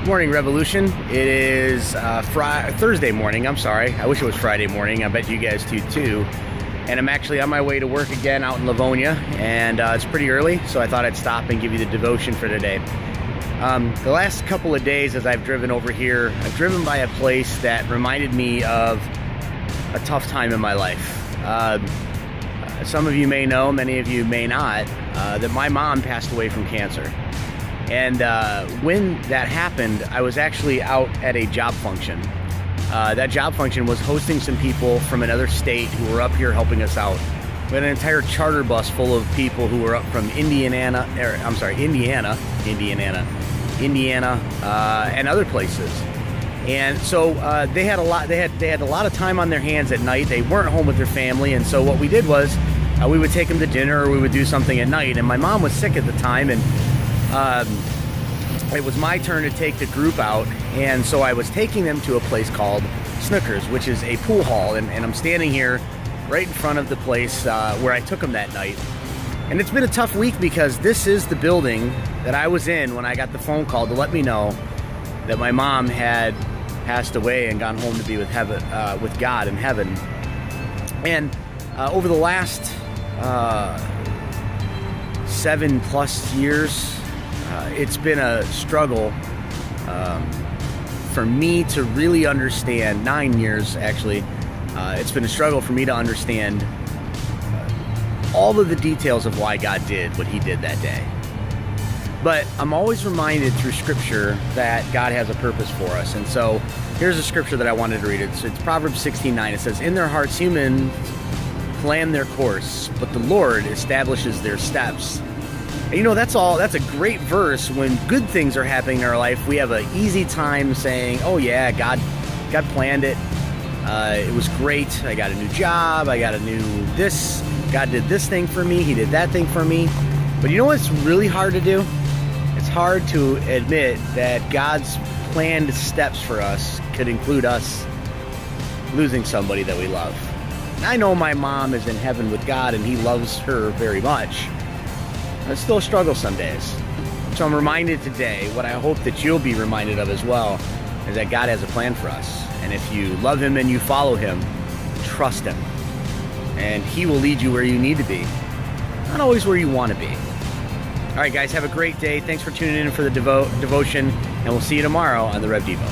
Morning Revolution. It is Thursday morning. I'm sorry. I wish it was Friday morning. I bet you guys do too. And I'm actually on my way to work again out in Livonia, and it's pretty early, so I thought I'd stop and give you the devotion for today. The last couple of days as I've driven over here, I've driven by a place that reminded me of a tough time in my life. Some of you may know, many of you may not, that my mom passed away from cancer. And when that happened, I was actually out at a job function. That job function was hosting some people from another state who were up here helping us out. We had an entire charter bus full of people who were up from Indiana, and other places. And so they had a lot. They had a lot of time on their hands at night. They weren't home with their family, and so what we did was we would take them to dinner, or we would do something at night. And my mom was sick at the time, and it was my turn to take the group out, and so I was taking them to a place called Snookers, which is a pool hall, and I'm standing here right in front of the place where I took them that night. And it's been a tough week because this is the building that I was in when I got the phone call to let me know that my mom had passed away and gone home to be with heaven, with God in heaven. And over the last 7+ years, it's been a struggle for me to really understand. 9 years, actually. It's been a struggle for me to understand all of the details of why God did what he did that day. But I'm always reminded through Scripture that God has a purpose for us. And so here's a scripture that I wanted to read. It's Proverbs 16:9. It says, "In their hearts humans plan their course, but the Lord establishes their steps." And you know, that's a great verse. When good things are happening in our life, we have an easy time saying, oh yeah, God planned it. It was great. I got a new job. I got a new this. God did this thing for me. He did that thing for me. But you know what's really hard to do? It's hard to admit that God's planned steps for us could include us losing somebody that we love. And I know my mom is in heaven with God and he loves her very much. It's still a struggle some days. So I'm reminded today, what I hope that you'll be reminded of as well, is that God has a plan for us. And if you love him and you follow him, trust him. And he will lead you where you need to be. Not always where you want to be. All right, guys, have a great day. Thanks for tuning in for the devotion, and we'll see you tomorrow on the Rev Devo.